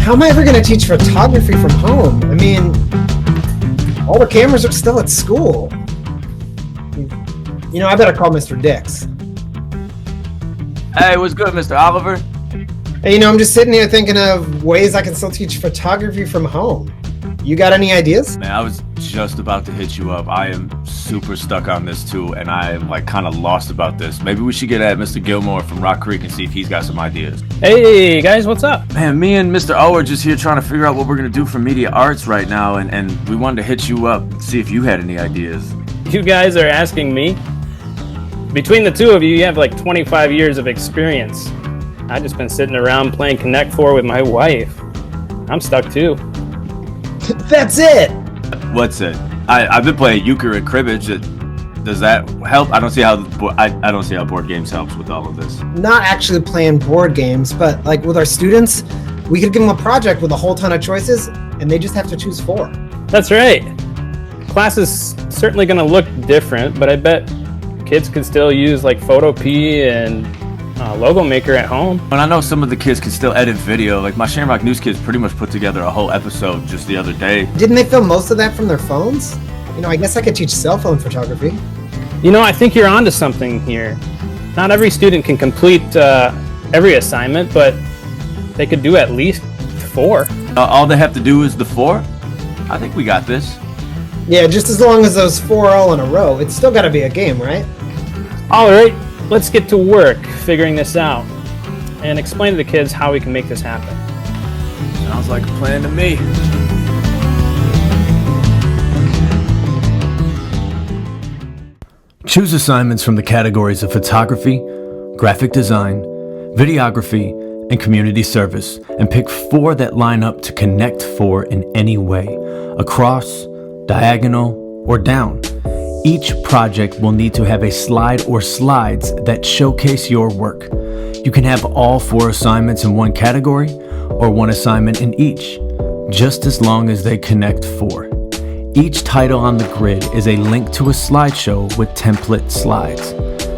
how am I ever going to teach photography from home? I mean, all the cameras are still at school. I better call Mr. Dix. Hey, what's good, Mr. Oliver? Hey, I'm just sitting here thinking of ways I can still teach photography from home. You got any ideas? Man, I was just about to hit you up. I am super stuck on this too, and I am kind of lost about this. Maybe we should get at Mr. Gilmore from Rock Creek and see if he's got some ideas. Hey guys, what's up? Man, me and Mr. O are just here trying to figure out what we're gonna do for media arts right now, and we wanted to hit you up and see if you had any ideas. You guys are asking me? Between the two of you, you have 25 years of experience. I've just been sitting around playing Connect 4 with my wife. I'm stuck too. That's it! What's it? I've been playing euchre and cribbage. Does that help? I don't see how I don't see how board games helps with all of this. Not actually playing board games, but with our students, we could give them a project with a whole ton of choices, and they just have to choose 4. That's right. Class is certainly going to look different, but I bet kids could still use Photopea and Logo Maker at home. And I know some of the kids can still edit video. My Shamrock News kids pretty much put together a whole episode just the other day. Didn't they film most of that from their phones? I guess I could teach cell phone photography. I think you're onto something here. Not every student can complete every assignment, but they could do at least 4. All they have to do is the 4? I think we got this. Yeah, just as long as those 4 are all in a row. It's still got to be a game, right? All right, let's get to work figuring this out and explain to the kids how we can make this happen. Sounds like a plan to me. Choose assignments from the categories of photography, graphic design, videography, and community service, and pick 4 that line up to Connect 4 in any way, across, diagonal, or down. Each project will need to have a slide or slides that showcase your work. You can have all 4 assignments in one category or 1 assignment in each, just as long as they connect 4. Each title on the grid is a link to a slideshow with template slides.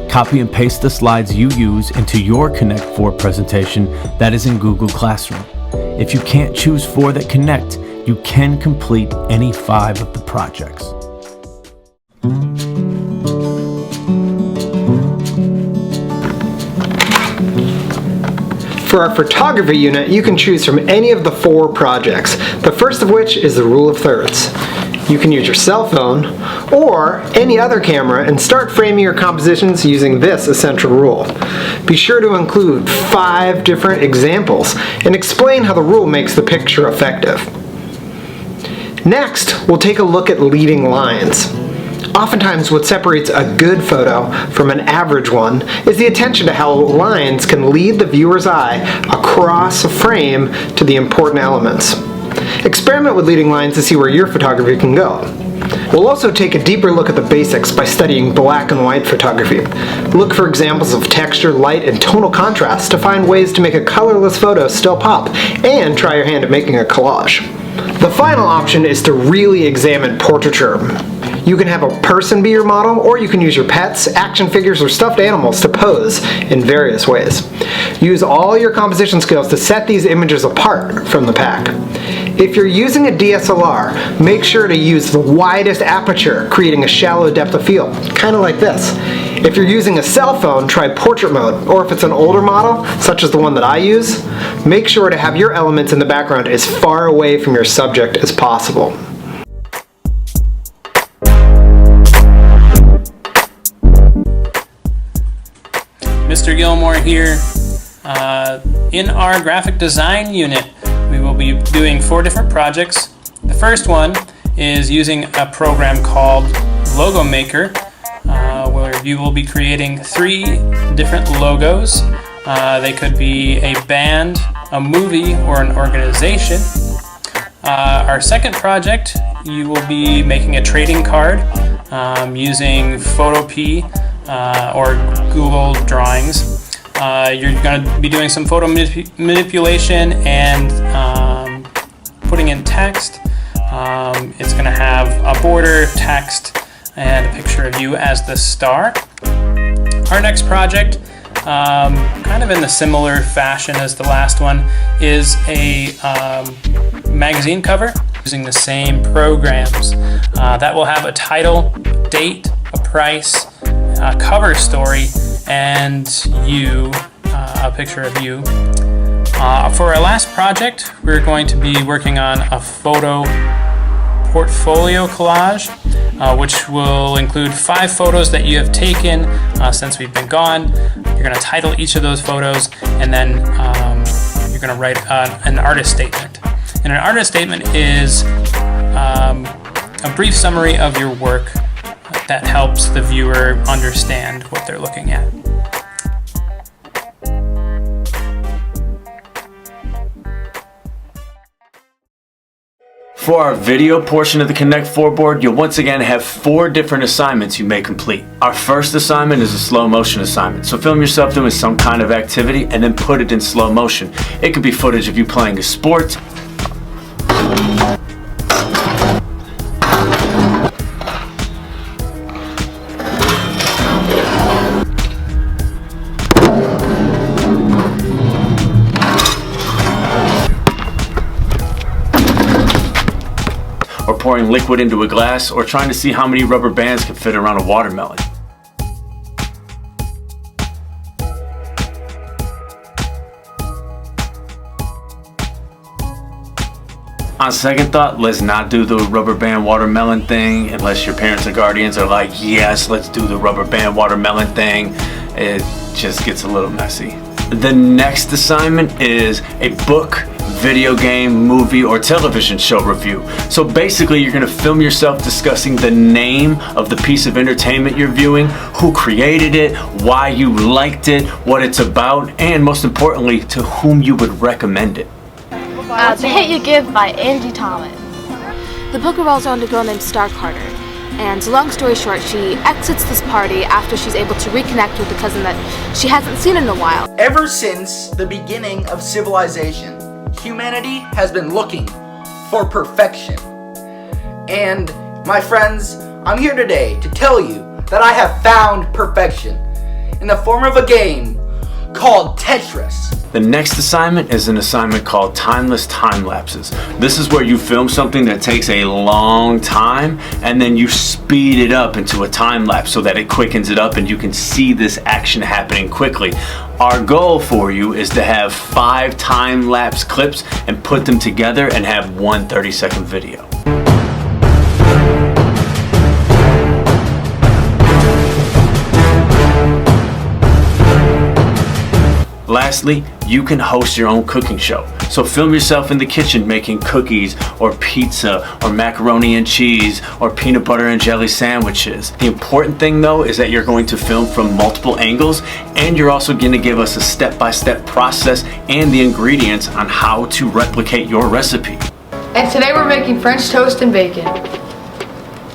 Copy and paste the slides you use into your Connect 4 presentation that is in Google Classroom. If you can't choose 4 that connect, you can complete any 5 of the projects. For our photography unit, you can choose from any of the 4 projects, the first of which is the rule of thirds. You can use your cell phone or any other camera and start framing your compositions using this essential rule. Be sure to include 5 different examples and explain how the rule makes the picture effective. Next, we'll take a look at leading lines. Oftentimes, what separates a good photo from an average one is the attention to how lines can lead the viewer's eye across a frame to the important elements. Experiment with leading lines to see where your photography can go. We'll also take a deeper look at the basics by studying black and white photography. Look for examples of texture, light, and tonal contrast to find ways to make a colorless photo still pop, and try your hand at making a collage. The final option is to really examine portraiture. You can have a person be your model, or you can use your pets, action figures, or stuffed animals to pose in various ways. Use all your composition skills to set these images apart from the pack. If you're using a DSLR, make sure to use the widest aperture, creating a shallow depth of field, kind of like this. If you're using a cell phone, try portrait mode, or if it's an older model, such as the one that I use, make sure to have your elements in the background as far away from your subject as possible. Mr. Gilmore here. In our graphic design unit, we will be doing 4 different projects. The first one is using a program called Logo Maker, where you will be creating 3 different logos. They could be a band, a movie, or an organization. Our second project, you will be making a trading card using Photopea or Google Drawings. You're going to be doing some photo manipulation and putting in text. It's going to have a border, text, and a picture of you as the star. Our next project kind of in the similar fashion as the last one, is a magazine cover using the same programs. That will have a title, date, a price, a cover story, and a picture of you. For our last project, we're going to be working on a photo portfolio collage, which will include 5 photos that you have taken since we've been gone. You're going to title each of those photos, and then you're going to write an artist statement. And an artist statement is a brief summary of your work that helps the viewer understand what they're looking at. For our video portion of the Connect 4 board, you'll once again have 4 different assignments you may complete. Our first assignment is a slow motion assignment. So film yourself doing some kind of activity and then put it in slow motion. It could be footage of you playing a sport, or pouring liquid into a glass, or trying to see how many rubber bands can fit around a watermelon. On second thought, let's not do the rubber band watermelon thing unless your parents or guardians are like, yes, let's do the rubber band watermelon thing. It just gets a little messy. The next assignment is a book, video game, movie, or television show review. So basically you're going to film yourself discussing the name of the piece of entertainment you're viewing, who created it, why you liked it, what it's about, and most importantly, to whom you would recommend it. The Hit You Give by Angie Thomas. The book revolves around a girl named Star Carter. And long story short, she exits this party after she's able to reconnect with a cousin that she hasn't seen in a while. Ever since the beginning of civilization, humanity has been looking for perfection. And my friends, I'm here today to tell you that I have found perfection in the form of a game called Tetris. The next assignment is an assignment called Timeless Time Lapses. This is where you film something that takes a long time and then you speed it up into a time lapse so that it quickens it up and you can see this action happening quickly. Our goal for you is to have 5 time lapse clips and put them together and have one 30-second video. Lastly, you can host your own cooking show. So film yourself in the kitchen making cookies or pizza or macaroni and cheese or peanut butter and jelly sandwiches. The important thing though is that you're going to film from multiple angles, and you're also going to give us a step-by-step process and the ingredients on how to replicate your recipe. And today we're making French toast and bacon.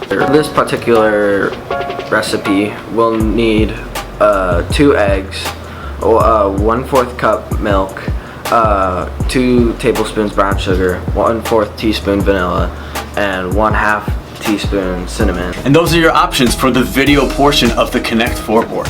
This particular recipe will need 2 eggs, 1/4 cup milk, 2 tablespoons brown sugar, 1/4 teaspoon vanilla, and 1/2 teaspoon cinnamon. And those are your options for the video portion of the Connect 4 board.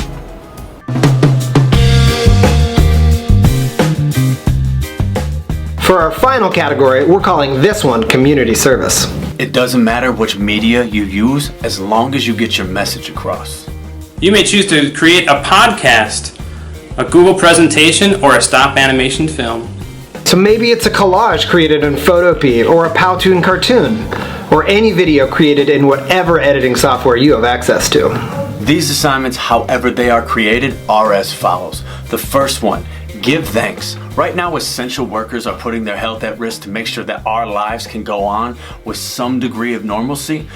For our final category, we're calling this one Community Service. It doesn't matter which media you use as long as you get your message across. You may choose to create a podcast, a Google presentation, or a stop animation film. So maybe it's a collage created in Photopea, or a Powtoon cartoon, or any video created in whatever editing software you have access to. These assignments, however they are created, are as follows. The first one, give thanks. Right now, essential workers are putting their health at risk to make sure that our lives can go on with some degree of normalcy.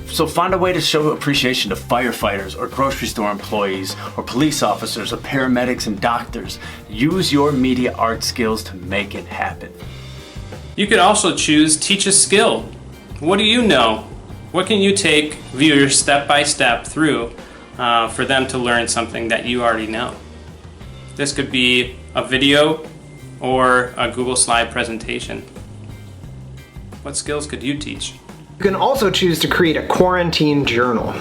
So find a way to show appreciation to firefighters or grocery store employees or police officers or paramedics and doctors. Use your media art skills to make it happen. You could also choose teach a skill. What do you know? What can you take viewers step by step through for them to learn something that you already know? This could be a video or a Google slide presentation. What skills could you teach? You can also choose to create a quarantine journal.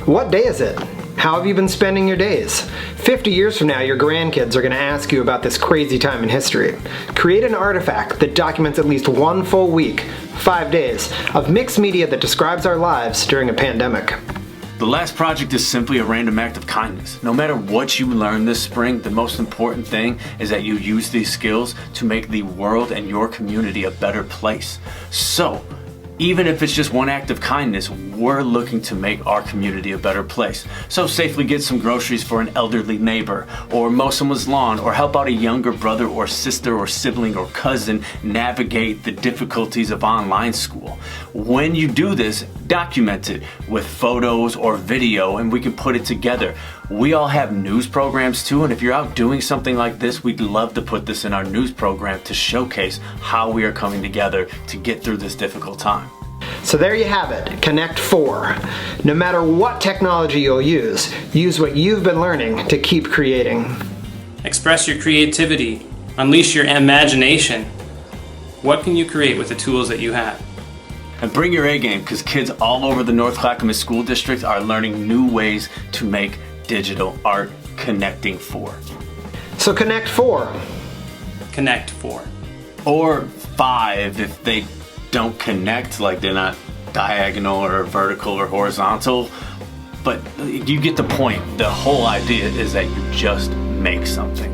What day is it? How have you been spending your days? 50 years from now, your grandkids are going to ask you about this crazy time in history. Create an artifact that documents at least one full week, 5 days, of mixed media that describes our lives during a pandemic. The last project is simply a random act of kindness. No matter what you learn this spring, the most important thing is that you use these skills to make the world and your community a better place. So, even if it's just one act of kindness, we're looking to make our community a better place. So safely get some groceries for an elderly neighbor, or mow someone's lawn, or help out a younger brother or sister or sibling or cousin navigate the difficulties of online school. When you do this, document it with photos or video and we can put it together. We all have news programs too, and if you're out doing something like this, we'd love to put this in our news program to showcase how we are coming together to get through this difficult time. So there you have it, Connect 4. No matter what technology you'll use what you've been learning to keep creating. Express your creativity, unleash your imagination. What can you create with the tools that you have? And bring your A game, because kids all over the North Clackamas School District are learning new ways to make digital art. Connecting 4. So Connect 4. Connect 4. Or 5 if they don't connect, like they're not diagonal or vertical or horizontal. But you get the point. The whole idea is that you just make something.